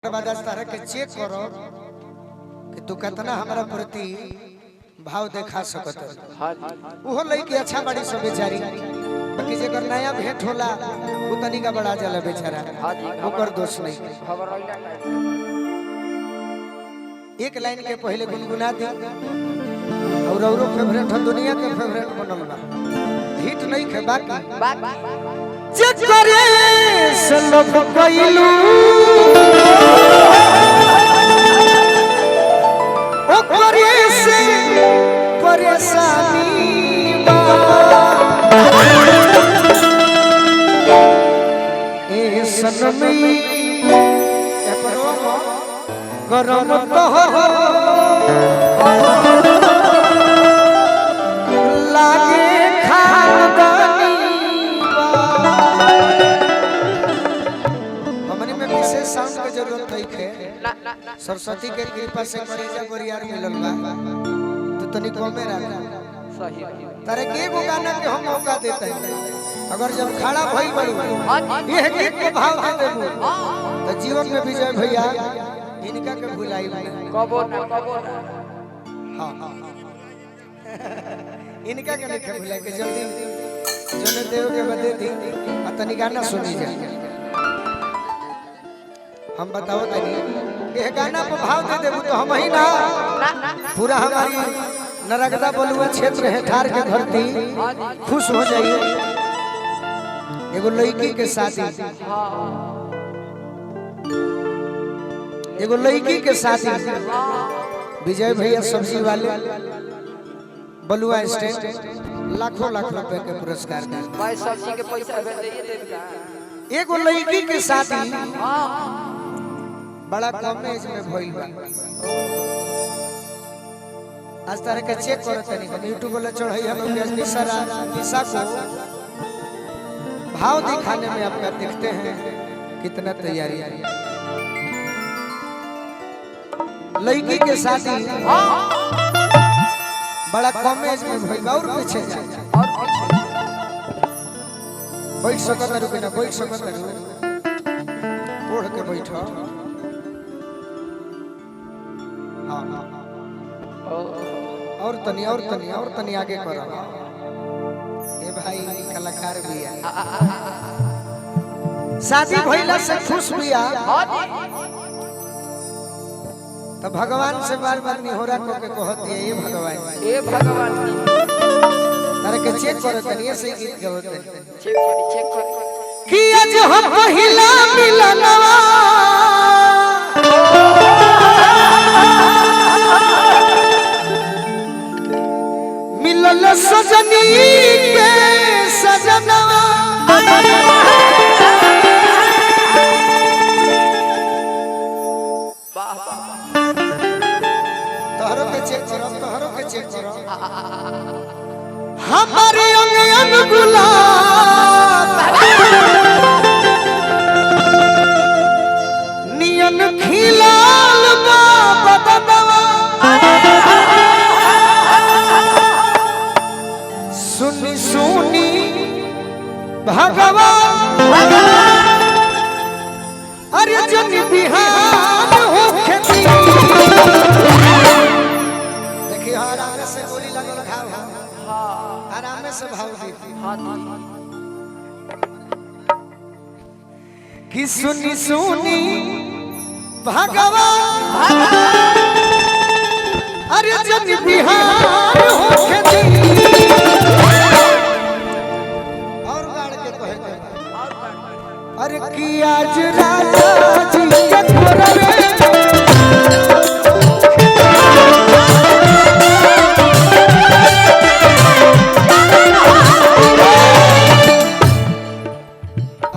बाद तारा के चेक करो कि तू कितना हमारा प्रति भाव देखा सकत है। वो लड़की अच्छा बड़ी सब बेचारी, बाकी जेकर नया भेंट होला वो तनी का बड़ा जाला बेचारा, ओकर दोष नहीं। एक लाइन के पहले गुनगुना दी और औरो फेवरेट है, दुनिया के फेवरेट बनल बा, हिट नहीं के बाकी चेक करे से लोग कइलू ओ करे से परेशानी बा ए सनमी ए परो करम तो लागे खानदानी साउंड के जरूरत नहीं है। सरस्वती के कृपा से मरीजा गोरियार मिलल बा तो तनी कमे रख सही तारे के गो गाना के हम मौका देते हैं। अगर जब खड़ा भइल बड़ी ये गीत के भाव दे देबू तो जीवन में विजय भैया इनका के भुलाई कबो ना हां इनका के नहीं भुलाई के जल्दी जने देव के बदे दी तनी गाना सुनी जा। हम बताओ तनी ये गाना पर भाव दे देबू तो हम ही ना पूरा हमारी नरगदा बलुआ क्षेत्र है ठार के धरती खुश हो जाइए। एगो लड़की के शादी, एगो लड़की के शादी विजय भैया सब्जी वाले बलुआ स्टैंड लाखों लाख रुपए के पुरस्कार दे भाई सब्जी के पैसा दे। एगो लड़की के शादी बड़ा कम एज में भइल बा। आज तारे के चेक करो तनी के YouTube वाला चढ़ाई हम लोग निशा को भाव दिखाने में आपका देखते हैं कितना तैयारी है। लड़की के शादी बड़ा कम एज में भइल बा और पीछे जा बैठ सकत रुके ना बैठ सकत ओढ़ के बैठो और तनी आगे करो। ए भाई कलाकार भी है, शादी भइला से खुश बिया तो भगवान से बार बार निहोरा को के कहती है ए भगवान तारे के चेक करो तनी ऐसे गीत गावत चेक कर कि आज हम पहिला मिलनवा मिलल सजनी के सजनवा तोहरो के चेक करो हमारे अंग गुलाब नियन खिलाल बा बदनवा सुनी सुनी भगवान अरे जन बिहार हो खेती देखिए आराम से गोली लगल घाव आराम से भाव दी कि सुनी सुनी भगवान अरे जन बिहार हो खेती अरे की आज राजा जी के कोरवे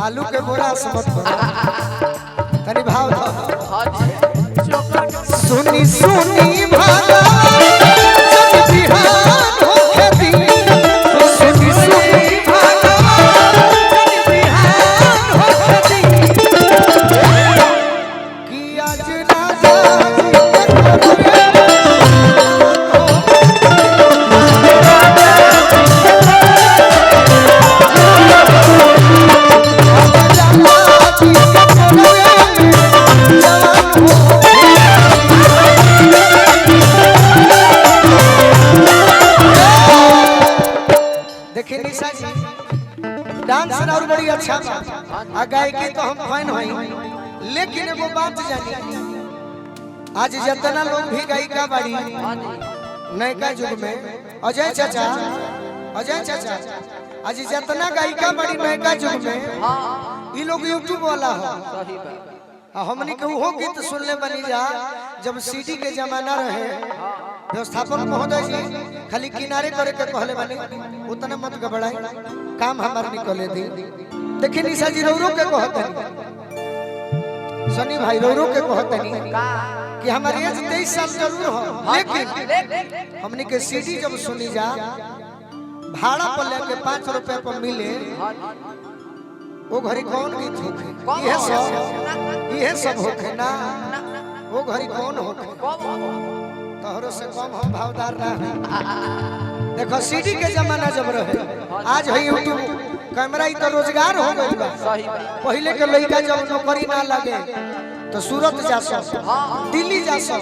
आलू के बोरा समझ तनी भाव सुनी सुनी भागा जब बिहार हो खेती सुनी सुनी भागा जब बिहार हो खेती कि आज राजा जी के आ गायकी तो हम फैन हई, लेकिन एगो बात जानी, आज जितना लोग भी गायिका बाड़ी नयका युग में, अजय चाचा आज जितना गायिका बाड़ी नयका युग में, ये लोग यूट्यूब वाला हो। हमनी के वो गीत सुनले बनी जा जब सीडी के जमाना रहे, व्यवस्थापक महोदय जी खाली किनारे करे के कहले बनी, उतना मत गबड़ाई, काम हमार निकले दी। देखिए निशा जी रौरो के कहतनी, सनी भाई रौरो के कहतनी कि हमारे एज 23 साल जरूर हो, लेकिन हमनी के सीडी जब सुनी जा भाड़ा पर लेके 5 रुपए पर मिले, वो घड़ी कौन गीत होखे? यह सब होखे ना, वो घड़ी कौन होखे? तोहरो से कम हम भावदार ना है। देखो सीडी के जमाना जब रहे, आज है यूट्यूब कैमरा, ही तो रोजगार हो गई बा। पहले के लड़का जब नौकरी ना लगे तो सूरत जा सो, दिल्ली जा सो,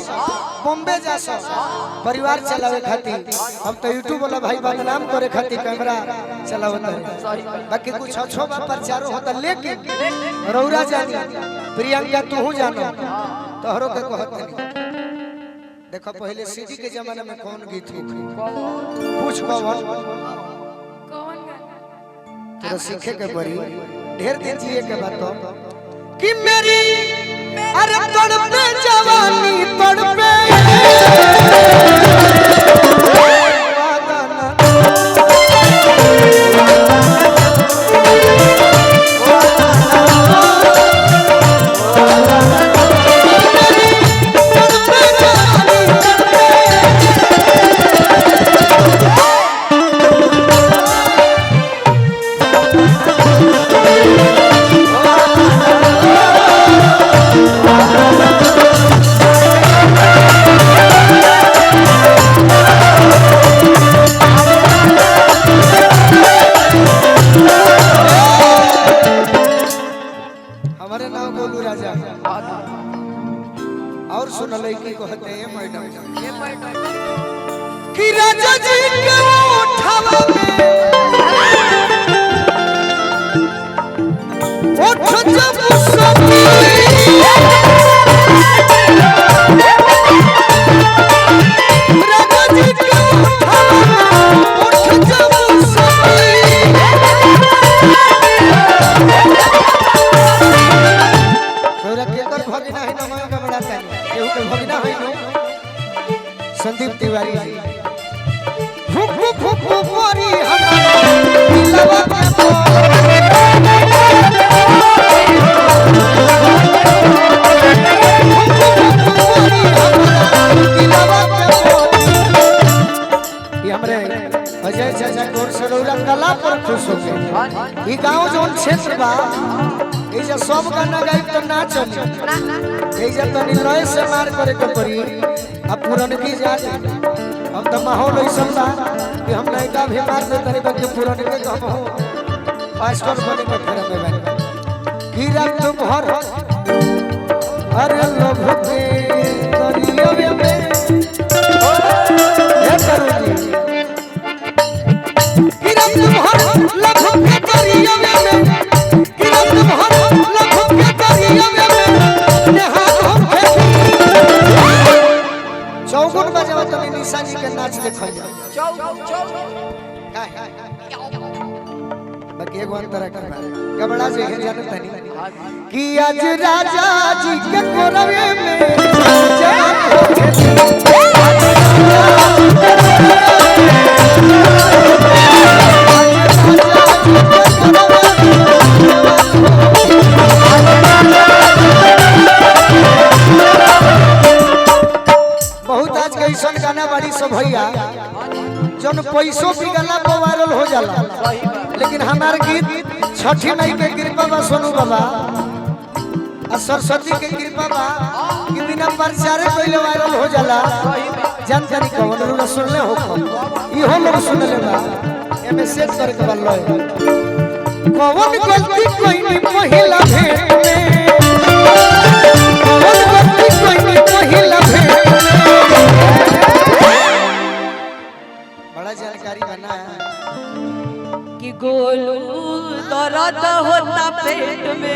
बॉम्बे जा सो, परिवार चलावे खातिर। हम तो यूट्यूब वाला भाई बदनाम करे खातिर कैमरा चलावत है, बाकी कुछ अच्छो प्रचार होता, लेकिन रौरा जानी, प्रियंका तू जानो, तोहरो के कहत नहीं। देखो पहले सीडी के जमाने में कौन गीत होखे? पूछ कौन तो सीखे के पड़ी, ढेर दिन जिए के बात कि मेरी अरे तड़पे जवानी तड़पे और सुन ले की कहते हैं मैडम कि राजा जी के उठावा में उठ जब सभी राजा जी के उठावा में उठ जब सभी तोरा केकर भगिना है ना मैं गबड़ाता नहीं, केहू के भगिना है नो संदीप तिवारी जी फुक फुक फुक मोरी हमारा दिलवा के ये हमरे अजय चाचा गोर सरोरा कला पर खुश हो गए। ई गांव जोन क्षेत्र बा, ए जे सब गाना गाई तो ना चली, ए जे तनी लय से मार करे के पड़ी। अब पुरन की जात अब तो माहौल ऐसा बा कि हम लड़का भी मार दे तनी बाकी पुरन के हम हो पास्टर बने के फेर में बन की रात भर अरे लोभ के दरिया में ये करूंगी की रात भर लोभ के दरिया में, की रात भर लोभ के दरिया में नहा चौगुन बजावा तो निशा जी के नाच देखल बाकी एगो अंतर कर गबड़ा जे है जानत नहीं कि आज राजा जी के कोरवे में जान हो बहुत आज के ऐसा गाना बाड़ी सब भैया जौन पैसों की गला पर वायरल हो जाला, लेकिन हमार गीत छठी मई के कृपा बा सोनू बाबा और सरस्वती के कृपा बा कि बिना प्रचार कइले वायरल हो जाला। जानकारी कौन लोग सुनले हो, इहो लोग सुनले बा, एमे सेट करे के बल्लो कौन गलती कोई महिला भेंट में, कौन गलती कोई महिला भेंट बड़ा जानकारी बना कि गोलू दर्द होता पेट में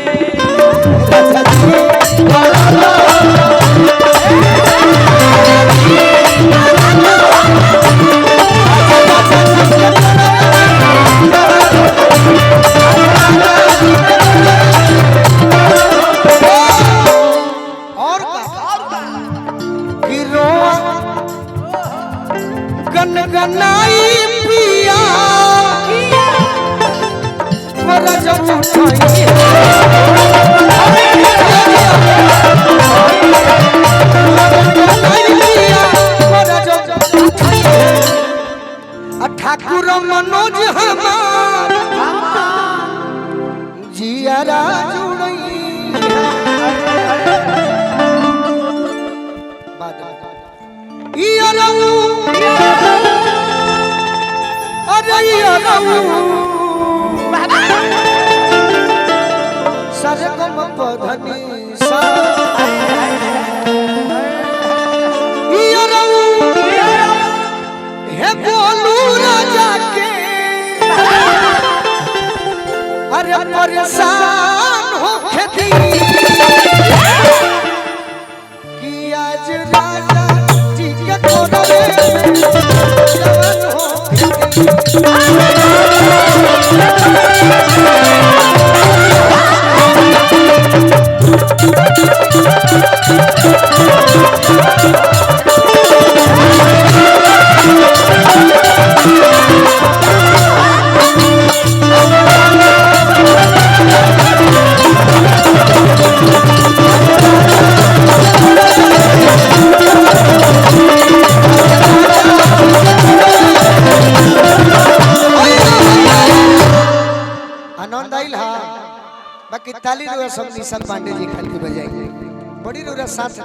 गनगनाई पिया पर जब उठाई ठाकुर मनोज हमार जियारा जुड़ई सरगम पधनी सा हे बोलू राजा के अरे परेशान हो खेती कि आज राजा जी के कोरे जवान हो आनंद आइल हा बाकी ताली रुआ सब निशा पांडे जी खातिर बजाई बड़ी रुआ साथ